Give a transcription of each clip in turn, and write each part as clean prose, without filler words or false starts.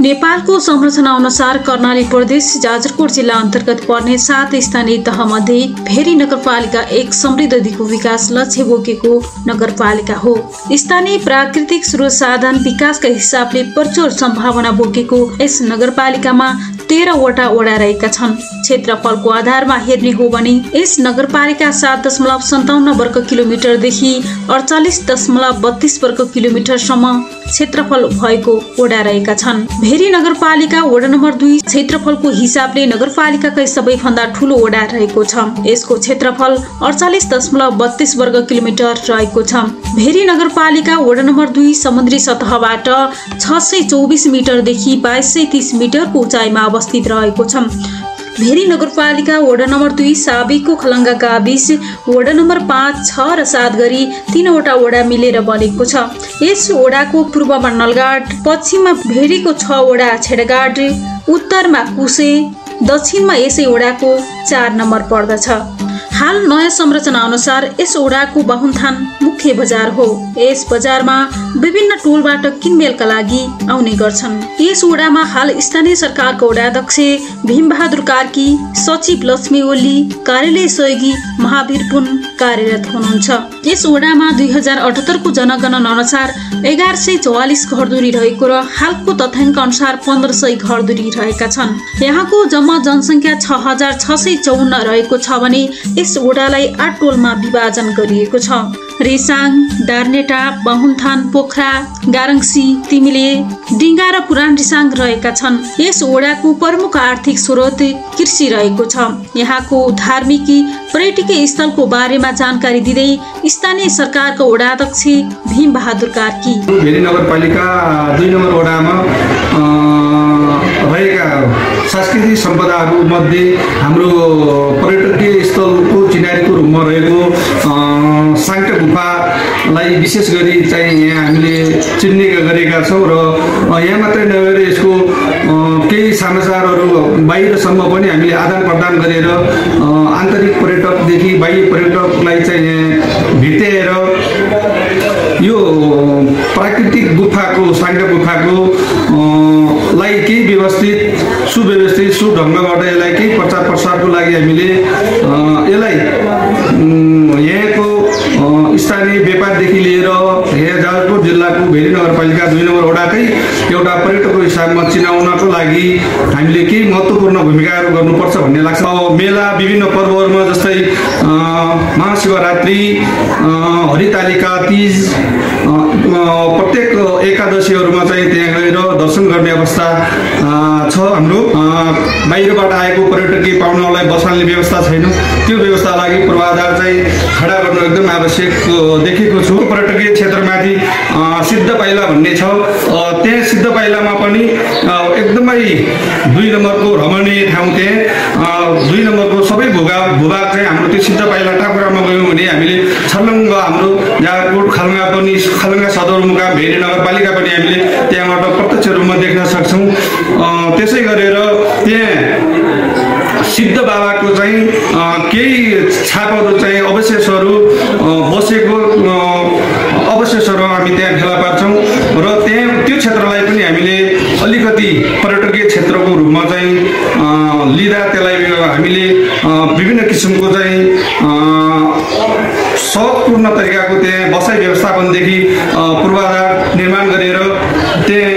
नेपालको संरचना अनुसार कर्णाली प्रदेश जाजरकोट जिल्ला अन्तर्गत पर्ने 7 स्थानीय तहमध्ये भेरी नगरपालिका एक समृद्ध दिगो विकास लक्ष्य बोकेको नगरपालिका हो। स्थानीय प्राकृतिक स्रोत साधन विकासका हिसाबले प्रचुर सम्भावना बोकेको यस नगरपालिकामा 13 वटा वडा रहेका छन्। क्षेत्रफलको आधारमा हेर्ने हो भने यस नगरपालिका 7.57 वर्ग किलोमिटरदेखि 48.32 वर्ग किलोमिटरसम्म क्षेत्रफल भएको वडा रहेका छन्। भेरी नगरपालिका वडा नम्बर 2 क्षेत्रफलको हिसाबले नगरपालिकाकै सबैभन्दा ठूलो वडा रहेको छ। यसको क्षेत्रफल 48.32 वर्ग किलोमिटर रहेको छ। भेरी नगरपालिका वडा नम्बर 2 समुद्री सतहबाट 624 मिटरदेखि 2230 मिटरको उचाइमा अवस्थित रहेको छ। भेरी नगरपालिका वडा नम्बर 2 साबिकको खलङ्गा गाविस वडा नम्बर 5, 6 र 7 गरी 3 वटा वडा मिलेर बनेको छ। यस वडाको पूर्वमा नलगाड, पश्चिममा भेरीको 6 वडा छेडगाड, उत्तरमा कुसे, दक्षिणमा यसै वडाको 4 नम्बर पर्दछ। हाल नयाँ संरचना अनुसार यस वडाको बाहुनथान मुख्य बजार हो। यस बजारमा विभिन्न टोलबाट किनमेलका लागि आउने गर्छन्। यस वडामा हाल स्थानीय सरकारको वडाध्यक्ष भीमबहादुर कार्की, सचिव लक्ष्मी ओली, कार्यालय सहयोगी महावीर पुन कार्यरत हुनुहुन्छ। यस वडामा 2078 को जनगणना अनुसार 1144 घरधुरी रहेको र हालको तथ्याङ्क अनुसार 1500 घरधुरी रहेका छन्। यहाँको जम्मा जनसङ्ख्या 6654 रहेको छ भने यस वडालाई 8 टोलमा विभाजन गरिएको छ। रेसाङ, दार्नेटा, बाहुनथान, पोखरा, गारङसी, तिमिले, डिङ्गा र पुरान रिसाङ रहेका छन्। यस वडाको प्रमुख आर्थिक स्रोत कृषि रहेको छ। यहाँको धार्मिक पर्यटकीय स्थलको बारेमा जानकारी दिँदै स्थानीय सरकारको वडाध्यक्ष भीम बहादुर कार्की, भेरी नगरपालिका 2 नम्बर वडामा रहेका सांस्कृतिक सम्पदाहरू मध्ये हाम्रो पर्यटकीय स्थलको चिनारीको रूपमा रहेको साङ्के गुफालाई विशेष गरी चाहिँ यहाँ हामीले चिन्ने गरेका छौँ र यहाँ मात्रै नभएर यसको केही समाचारहरू बाहिरसम्म पनि हामीले आदान प्रदान गरेर आन्तरिक पर्यटकदेखि बाह्य पर्यटकलाई चाहिँ यहाँ भेटेर यो प्राकृतिक गुफाको साङ्के गुफाको लाई केही व्यवस्थित सुव्यवस्थित सुढङ्गबाट यसलाई केही प्रचार प्रसारको लागि हामीले यसलाई यहाँको स्थानीय व्यापारदेखि लिएर यहाँ जाजरकोट जिल्लाको भेरी नगरपालिका 2 नम्बर वडाकै एउटा पर्यटकको हिसाबमा चिनाउनको लागि हामीले केही महत्त्वपूर्ण भूमिकाहरू गर्नुपर्छ भन्ने लाग्छ। मेला विभिन्न पर्वहरूमा जस्तै महाशिवरात्रि, हरितालिका तीज, प्रत्येक एकादशीहरूमा चाहिँ त्यहाँ गएर दर्शन गर्ने अवस्था छ। हाम्रो बाहिरबाट आएको पर्यटकीय पाहुनालाई बसाल्ने व्यवस्था छैन। त्यो व्यवस्था लागि पूर्वाधार चाहिँ खडा गर्नु एकदम आवश्यक देखेको छु। पर्यटकीय क्षेत्रमाथि सिद्ध पाइला भन्ने छ। त्यहाँ सिद्ध पाइलामा पनि एकदमै 2 नम्बरको रमणीय ठाउँ, त्यहाँ 2 नम्बरको सबै भूभाग चाहिँ हाम्रो त्यो सिद्ध पाइला टाकुरामा गयौँ भने हामीले छर्लङ्ग हाम्रो जाजरकोट खलङ्गा सदरमुकाम भेरी नगरपालिका पनि हामीले त्यहाँबाट प्रत्यक्ष रूपमा देख्न सक्छौँ। त्यसै गरेर त्यहाँ सिद्ध बाबाको चाहिँ केही छापहरू चाहिँ अवशेषहरू बसेको अवशेषहरू हामी त्यहाँ फेला पार्छौँ र त्यहाँ त्यो क्षेत्रलाई पनि हामीले अलिकति पर्यटकीय क्षेत्रको रूपमा चाहिँ लिँदा त्यसलाई हामीले विभिन्न किसिमको चाहिँ सहजपूर्ण तरिकाको त्यहाँ बसाइ व्यवस्थापनदेखि पूर्वाधार निर्माण गरेर त्यहाँ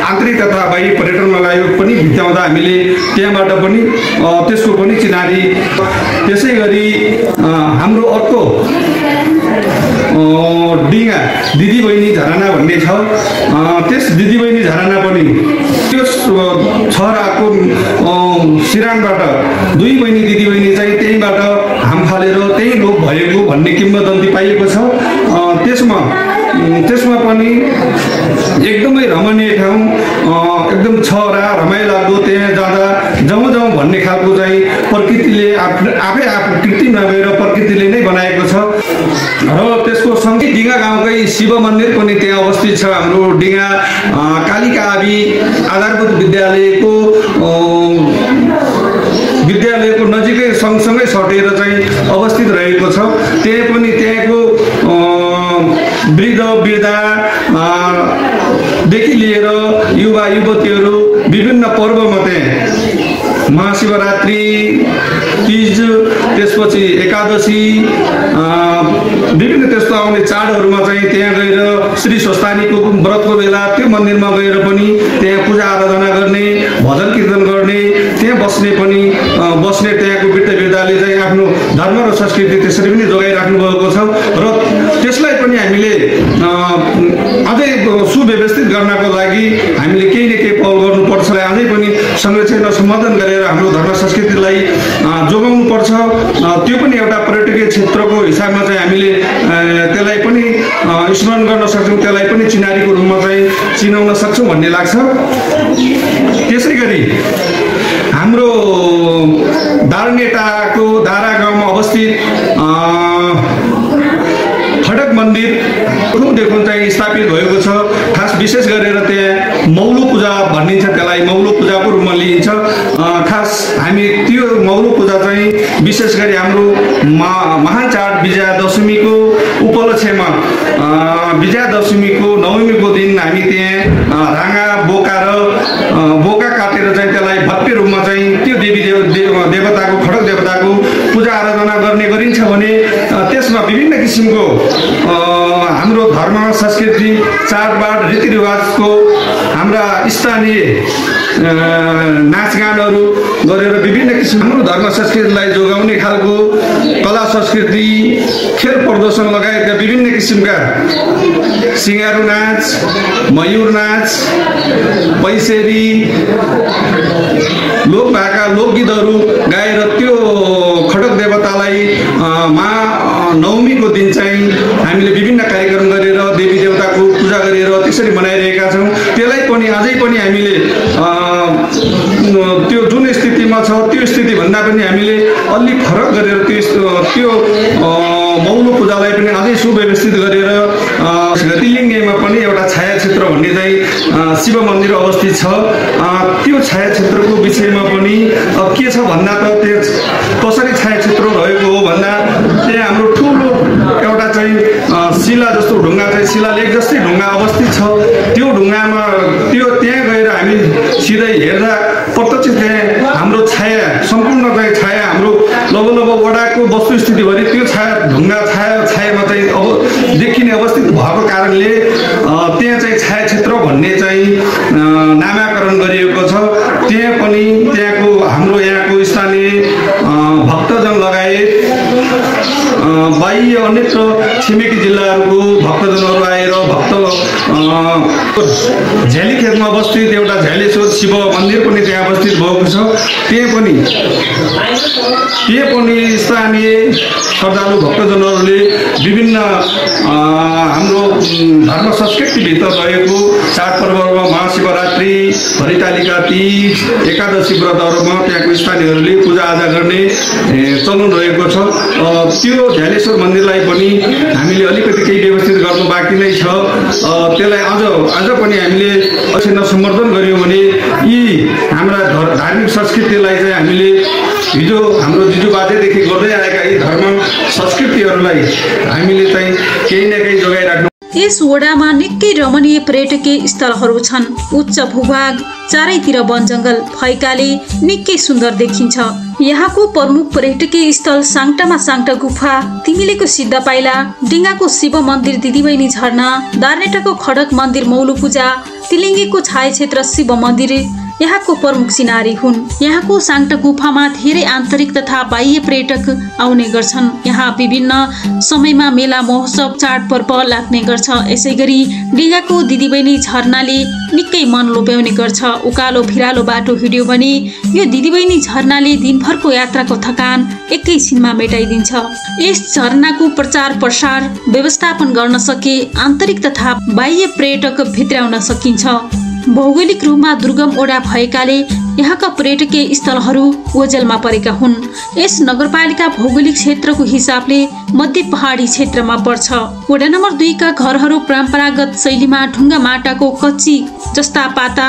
आन्तरिक तथा बाह्य पर्यटनलाई पनि भित्याउँदा हामीले त्यहाँबाट पनि त्यसको पनि चिनारी। त्यसै गरी हाम्रो अर्को डिङ्गा दिदीबहिनी झरना भन्ने छ। त्यस दिदीबहिनी झरना पनि त्यो छहराको सिराङबाट 2 बहिनी दिदीबहिनी चाहिँ त्यहीँबाट हाम फालेर त्यही लोप भएको भन्ने किम्वदन्ती पाइएको छ। त्यसमा पनि एकदमै रमणीय ठाउँ, एकदम छहरा रमाइलो लाग्दो, त्यहाँ जाँदा जाउँ भन्ने खालको चाहिँ प्रकृतिले आफै कृत्रिम नभएर प्रकृतिले नै बनाएको छ। र त्यसको सँगै डिङ्गा गाउँकै शिव मन्दिर पनि त्यहाँ अवस्थित छ। हाम्रो डिङ्गा कालिका आदि आधारभूत विद्यालयको नजिकै सँगसँगै सटेर चाहिँ अवस्थित रहेको छ। त्यहाँ पनि त्यहाँको वृद्ध वृद्धा देखि लिएर युवा युवतीहरू विभिन्न पर्वमा त्यहाँ महाशिवरात्रि, तीज, त्यसपछि एकादशी, विभिन्न त्यस्तो आउने चाडहरूमा चाहिँ त्यहाँ गएर श्री स्वस्थानीको व्रतको बेला त्यो मन्दिरमा गएर पनि त्यहाँ पूजा आराधना गर्ने, भजन कीर्तन गर्ने, त्यहाँ बस्ने त्यहाँको वृद्धले चाहिँ आफ्नो धर्म र संस्कृति त्यसरी पनि जोगाइराख्नु भएको छ र त्यसलाई पनि हामीले अझै सुव्यवस्थित गर्नको लागि हामीले केही न केही पहल गर्नुपर्छ। अझै पनि संरक्षण र सम्वर्धन गरेर हाम्रो धर्म संस्कृतिलाई जोगाउनु पर्छ। त्यो पनि एउटा पर्यटकीय क्षेत्रको हिसाबमा चाहिँ हामीले त्यसलाई पनि स्मरण गर्न सक्छौँ, त्यसलाई पनि चिनारीको रूपमा चाहिँ चिनाउन सक्छौँ भन्ने लाग्छ। त्यसै गरी हाम्रो दार्नेटाको दारा गाउँमा अवस्थित खडक मन्दिर देखुन चाहिँ स्थापित भएको छ। खास विशेष गरेर त्यहाँ मौलो पूजा भनिन्छ, त्यसलाई मौलो पूजाको रूपमा लिइन्छ। खास हामी त्यो मौलो पूजा चाहिँ विशेष गरी हाम्रो महान चाड विजयादशमीको उपलक्ष्यमा विजयादशमीको नवमीको दिन हामी त्यहाँ राँगा बोका काटेर चाहिँ त्यसलाई भव्य रूपमा चाहिँ त्यो देवी देवताको खडक देवताको पूजा आराधना गर्ने गरिन्छ भने त्यसमा विभिन्न किसिमको हाम्रो धर्म संस्कृति चाडबाड रीतिरिवाजको हाम्रा स्थानीय नाचगानहरू गरेर विभिन्न किसिम हाम्रो धर्म संस्कृतिलाई जोगाउने खालको कला संस्कृति खेल प्रदर्शन लगायतका विभिन्न किसिमका सिङ्गारो नाच, मयूर नाच, पैसेरी, लोकभाका लोकगीतहरू गाएर त्यो खडक देवतालाई नवमीको दिन चाहिँ हामीले विभिन्न कार्यक्रम गरेर देवी देवताको पूजा गरेर त्यसरी मनाइरहेका छौँ। त्यसलाई पनि अझै पनि हामीले त्यो जुन स्थितिमा छ त्यो स्थितिभन्दा पनि हामीले अलि फरक गरेर त्यो मौलो पूजालाई पनि अझै सुव्यवस्थित गरेर तिलिङ्गेमा पनि एउटा छाया क्षेत्र भन्ने चाहिँ शिव मन्दिर अवस्थित छ। त्यो छाया क्षेत्रको विषयमा पनि के छ भन्दा त त्यो कसरी छाया क्षेत्र रहेको हो भन्दा त्यहाँ हाम्रो ठुलो एउटा चाहिँ शिला जस्तो ढुङ्गा चाहिँ शिलालेख जस्तै ढुङ्गा अवस्थित छ। त्यो ढुङ्गामा त्यहाँ गएर हामी सिधै हेर्दा प्रत्यक्ष त्यहाँ हाम्रो छाया सम्पूर्ण चाहिँ छाया हाम्रो लगभग वडाको वस्तुस्थितिभरि त्यो ढुङ्गा छायामा चाहिँ अब देखिने अवस्थित भएको कारणले त्यहाँ चाहिँ छाया क्षेत्र भन्ने चाहिँ नामाकरण गरिएको छ। त्यहाँ पनि त्यहाँको हाम्रो यहाँको स्थानीय भक्तजन लगायत बाह्य अनेक छिमेकी जिल्लाहरूको भक्तजनहरू आएर झ्यालीखेतमा अवस्थित एउटा झ्यालेश्वर शिव मन्दिर पनि त्यहाँ अवस्थित भएको छ। त्यहाँ पनि स्थानीय श्रद्धालु भक्तजनहरूले विभिन्न हाम्रो धर्म संस्कृतिभित्र रहेको चाडपर्वमा महाशिवरात्रि, हरितालिका तीज, एकादशी व्रतहरूमा त्यहाँको स्थानीयहरूले पूजाआजा गर्ने चलन रहेको छ। त्यो झ्यालेश्वर मन्दिरलाई पनि हामीले अलिकति केही व्यवस्थित गर्नु बाँकी नै छ। त्यसलाई अझ पनि हामीले अक्षुण्ण सम्वर्धन गऱ्यौँ भने यी हाम्रा धार्मिक संस्कृतिलाई चाहिँ हामीले हिजो हाम्रो जिजुबाजेदेखि गर्दै आएका यी धर्म संस्कृतिहरूलाई हामीले चाहिँ केही न केही जोगाइराख्नु। यस वडामा निकै रमणीय पर्यटकीय स्थलहरू छन्। उच्च भूभाग, चारैतिर वन जंगल भएकाले निकै सुन्दर देखिन्छ। यहाँको प्रमुख पर्यटकीय स्थल साङ्टामा साङ्टा गुफा, तिमिलेको सिद्ध पाइला, डिङ्गाको शिव मन्दिर दिदीबहिनी झरना, दार्नेटाको खडक मन्दिर मौलो पूजा, तिलिङ्गेको छाया क्षेत्र शिव मन्दिर यहाँको प्रमुख सिनारी हुन्। यहाँको साङ्टा गुफामा धेरै आन्तरिक तथा बाह्य पर्यटक आउने गर्छन्। यहाँ विभिन्न समयमा मेला महोत्सव चाडपर्व लाग्ने गर्छ। यसै गरी डिङ्गाको दिदीबहिनी झरनाले निकै मन लोभ्याउने गर्छ। उकालो भिरालो बाटो हिँड्यो भने यो दिदीबहिनी झरनाले दिनभरको यात्राको थकान एकैछिनमा मेटाइदिन्छ। यस झरनाको प्रचार प्रसार व्यवस्थापन गर्न सके आन्तरिक तथा बाह्य पर्यटक भित्राउन सकिन्छ। भौगोलिक रूपमा दुर्गम ओडा भएकाले यहाँका पर्यटकीय स्थलहरू ओझेलमा परेका हुन्। यस नगरपालिका भौगोलिक क्षेत्रको हिसाबले मध्य पहाडी क्षेत्रमा पर्छ। वडा नम्बर 2 का घरहरू परम्परागत शैलीमा ढुङ्गा माटाको कच्ची जस्ता पाता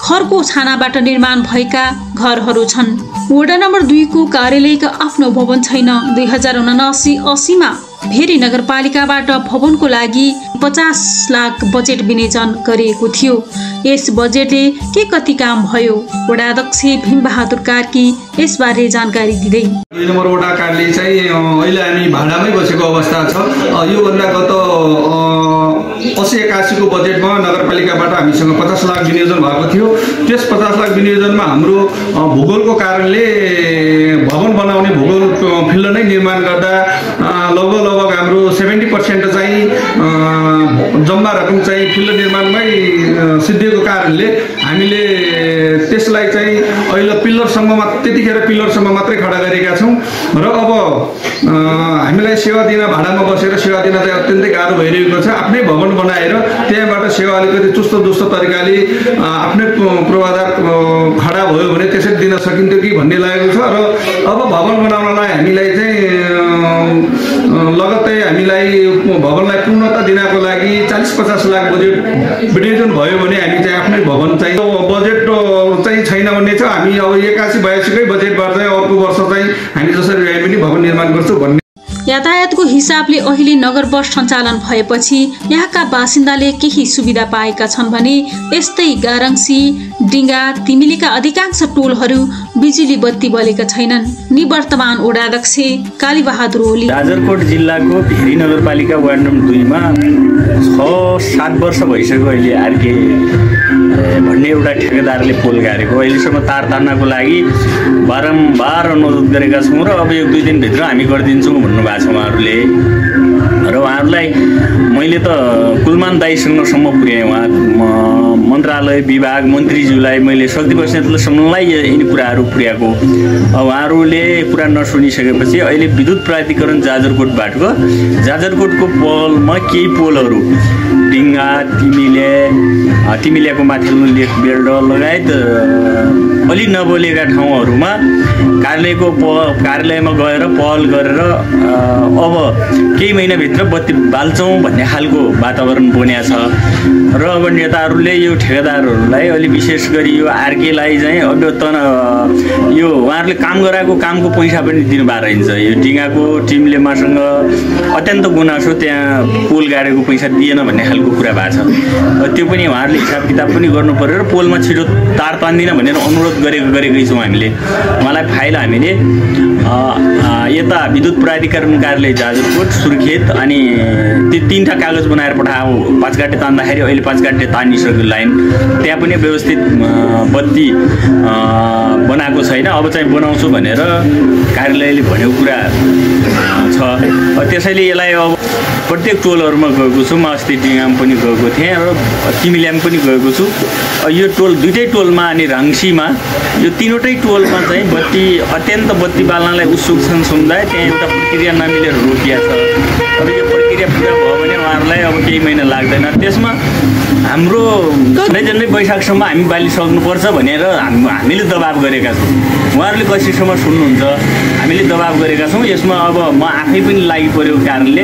खरको छानाबाट निर्माण भएका घरहरू छन्। वडा नम्बर 2 को कार्यालयको आफ्नो भवन छैन। 2079-80 मा भेरी नगरपालिकाबाट भवनको लागि 50 लाख बजेट विनियोजन गरिएको थियो। यस बजेटले के कति काम भयो, वडा अध्यक्ष भीमबहादुर कार्की यसबारे जानकारी दिँदै 2 नम्बर वडा कार्यालय चाहिँ अहिले हामी भाडामै बसेको अवस्था छ। योभन्दा गत 80-81 को बजेटमा नगरपालिकाबाट हामीसँग 50 लाख विनियोजन भएको थियो। त्यस 50 लाख विनियोजनमा हाम्रो भूगोलको कारणले भवन बनाउने भूगोल फिल्ड नै निर्माण गर्दा लगभग हाम्रो 70% चाहिँ जम्मा रकम चाहिँ फिल्ड निर्माणमै सिद्धिएको कारणले हामीले त्यसलाई चाहिँ अहिले पिल्लरसम्म त्यतिखेर पिल्लरसम्म मात्रै खडा गरेका छौँ र अब हामीलाई सेवा दिन भाडामा बसेर सेवा दिन चाहिँ अत्यन्तै गाह्रो भइरहेको छ। आफ्नै भवन बनाएर त्यहाँबाट सेवा अलिकति चुस्त तरिकाले आफ्नै पूर्वाधार खडा भयो भने त्यसरी दिन सकिन्थ्यो कि भन्ने लागेको छ। र अब भवन बनाउनलाई हामीलाई चाहिँ लगत्तै हामीलाई भवनलाई पूर्णता दिनको लागि 40-50 लाख बजेट विनियोजन भयो भने हामी चाहिँ आफ्नै भवन चाहिँ बजेट चाहिँ छैन भन्ने छ। हामी अब 81-82 कै बजेटबाट चाहिँ अर्को वर्ष चाहिँ हामी जसरी भए पनि भवन निर्माण गर्छौँ भन्ने। यातायातको हिसाबले अहिले नगर बस सञ्चालन भएपछि यहाँका बासिन्दाले केही सुविधा पाएका छन् भने यस्तै गारङसी, डिङ्गा, तिमिलीका अधिकांश टोलहरू बिजुली बत्ती बलेका छैनन्। निवर्तमान वडा अध्यक्ष कालीबहादुर ओली जाजरकोट जिल्लाको भेरी नगरपालिका वार्ड नम्बर 2 मा 6-7 वर्ष भइसक्यो। अहिले आरके भन्ने एउटा ठेकेदारले पोल गाडेको अहिलेसम्म तार तान्नको लागि बारम्बार अनुरोध गरेका छौँ र अब 1-2 दिनभित्र हामी गरिदिन्छौँ भन्नुभएको छ उहाँहरूले। र उहाँहरूलाई मैले त कुलमान दाईसँगसम्म पुर्याएँ। उहाँ मन्त्रालय विभाग मन्त्रीज्यूलाई मैले शक्ति बस्नेतसम्मलाई यिनी कुराहरू पुर्याएको। उहाँहरूले कुरा नसुनिसकेपछि अहिले विद्युत प्राधिकरण जाजरकोटको पोलमा केही पोलहरू डिङ्गा, तिमिलियाको माथिल्लो लेख बेल्ड लगायत अलि नबोलेका ठाउँहरूमा कार्यालयमा गएर पहल गरेर अब केही महिनाभित्र बत्ती बाल्छौँ भन्ने खालको वातावरण बनिएको छ। र अब नेताहरूले यो ठेकेदारहरूलाई अलि विशेष गरी यो आरकेलाई चाहिँ अब यो उहाँहरूले काम गराएको कामको पैसा पनि दिनुभएको रहेछ। यो डिङ्गाको टिमले मसँग अत्यन्त गुनासो त्यहाँ पोल गाडेको पैसा दिएन भन्ने खालको कुरा भएको छ। त्यो पनि उहाँहरूले हिसाब किताब पनि गर्नु पर्यो र पोलमा छिटो तार तान्दिन भनेर अनुरोध गरेकै छौँ हामीले। उहाँलाई फाइल हामीले यता विद्युत प्राधिकरण कार्यालय जाजरकोट, सुर्खेत अनि ती 3टा कागज बनाएर पठाऊ। 5 गाटे तान्दाखेरि अहिले 5 गाटे तानिसक्यो लाइन। त्यहाँ पनि व्यवस्थित बत्ती बनाएको छैन। अब चाहिँ बनाउँछु भनेर कार्यालयले भनेको कुरा छ। त्यसैले यसलाई अब प्रत्येक टोलहरूमा गएको छु। म अस्ति डिङ्गामा पनि गएको थिएँ र तिमिल्यामा पनि गएको छु। यो टोल 2टै टोलमा अनि राङ्सीमा यो 3वटै टोलमा चाहिँ अत्यन्त बत्ती बाल्नलाई उत्सुक छन् समुदाय। त्यहाँ एउटा प्रक्रिया नमिलेर रोकिया छ। अब यो प्रक्रिया पुरा भयो भने उहाँहरूलाई अब केही महिना लाग्दैन। त्यसमा हाम्रो झन्डै वैशाखसम्म हामी बालिसक्नुपर्छ भनेर हामीले दबाब गरेका छौँ। उहाँहरूले कसैसम्म सुन्नुहुन्छ, हामीले दबाब गरेका छौँ। यसमा अब म आफै पनि लागि परेको कारणले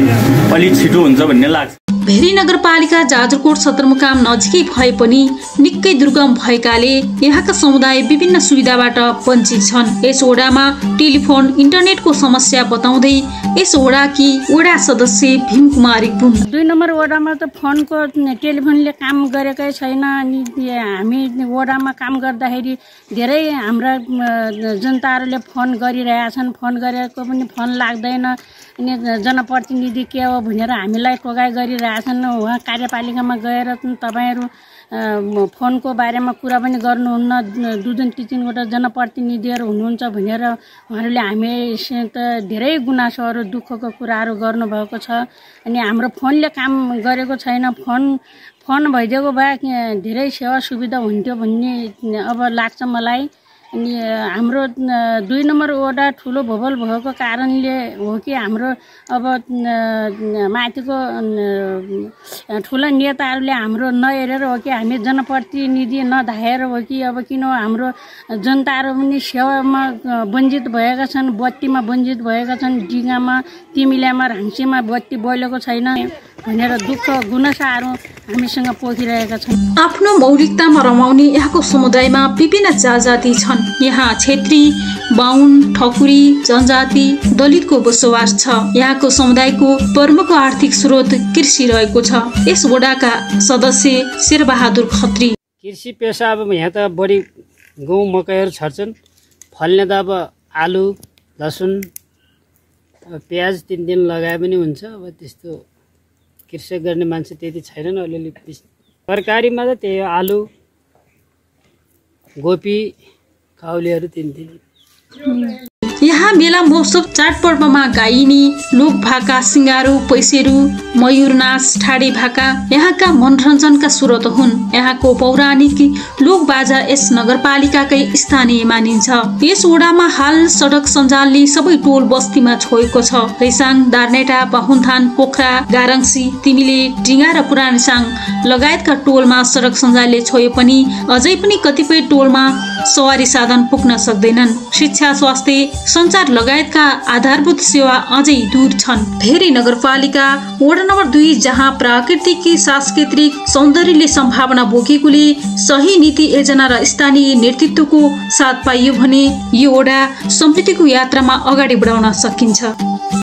अलिक छिटो हुन्छ भन्ने लाग्छ। भेरी नगरपालिका जाजरकोट सदरमुकाम नजिकै भए पनि निकै दुर्गम भएकाले यहाँका समुदाय विभिन्न सुविधाबाट वञ्चित छन्। यस वडामा टेलिफोन इन्टरनेटको समस्या बताउँदै यस वडाकी वडा सदस्य भीम कुमारी बुन 2 नम्बर वडामा त फोनको टेलिफोनले काम गरेकै छैन। अनि हामी वडामा काम गर्दाखेरि धेरै हाम्रा जनताहरूले फोन गरिरहेछन्। फोन गरेको पनि फोन लाग्दैन। अनि जनप्रतिनिधि के हो भनेर हामीलाई टोकाइ गरिरहेछन्। उहाँ कार्यपालिकामा गएर तपाईँहरू फोनको बारेमा कुरा पनि गर्नुहुन्न, 2-3वटा जनप्रतिनिधिहरू हुनुहुन्छ भनेर उहाँहरूले हामीसित धेरै गुनासोहरू दुःखको कुराहरू गर्नुभएको छ। अनि हाम्रो फोनले काम गरेको छैन। फोन भइदिएको भए धेरै सेवा सुविधा हुन्थ्यो भन्ने अब लाग्छ मलाई। अनि हाम्रो 2 नम्बर वडा ठुलो भूगोल भएको कारणले हो कि हाम्रो अब माथिको ठुला नेताहरूले हाम्रो नहेरेर हो कि हामी जनप्रतिनिधि नधाएर हो कि अब किन हाम्रो जनताहरू पनि सेवामा वञ्चित भएका छन्, बत्तीमा वञ्चित भएका छन्। डिङ्गामा, तिमिल्यामा, राङ्सीमा बत्ती बलेको छैन भनेर दुःख गुनासाहरू हामीसँग पोखिरहेका छन्। आफ्नो मौलिकतामा रमाउने यहाँको समुदायमा विभिन्न जाति छन्। यहाँ क्षेत्री, बाहुन, ठकुरी, जनजाति, दलितको बसोबास छ। यहाँको समुदायको प्रमुख आर्थिक स्रोत कृषि रहेको छ। यस वडाका सदस्य शेरबहादुर खत्री, कृषि पेसा अब यहाँ त बढी गहुँ मकैहरू छर्छन्। फल्ने त अब आलु, लसुन, प्याज 3 दिन लगाए पनि हुन्छ। अब त्यस्तो कृषि गर्ने मान्छे त्यति छैनन्। अलिअलि तरकारीमा त त्यही आलु, गोपी, काउलीहरू 3 यहाँ मेला महोत्सव चाडपर्वमा गाइने लोक भाका, सिङ्गारो, पैसेरू, मयूर नाच, ठाडे भाका यहाँका मनोरञ्जनका स्रोत हुन्। यहाँको पौराणिक लोक बाजा यस नगरपालिकाकै स्थानीय मानिन्छ। यस वडामा हाल सडक सञ्जालले सबै टोल बस्तीमा छोएको छ। रेसाङ, दार्नेटा, बाहुनथान, पोखरा, गारङसी, तिमिले, डिङ्गा र पुरानसाङ लगायतका टोलमा सडक सञ्जालले छोए पनि अझै पनि कतिपय टोलमा सवारी साधन पुग्न सक्दैनन्। शिक्षा, स्वास्थ्य, सञ्चार लगायतका आधारभूत सेवा अझै दूर छन्। भेरी नगरपालिका वडा नम्बर 2 जहाँ प्राकृतिक सांस्कृतिक सौन्दर्यले सम्भावना बोकेकोले सही नीति योजना र स्थानीय नेतृत्वको साथ पाइयो भने यो वडा समृद्धिको यात्रामा अगाडि बढाउन सकिन्छ।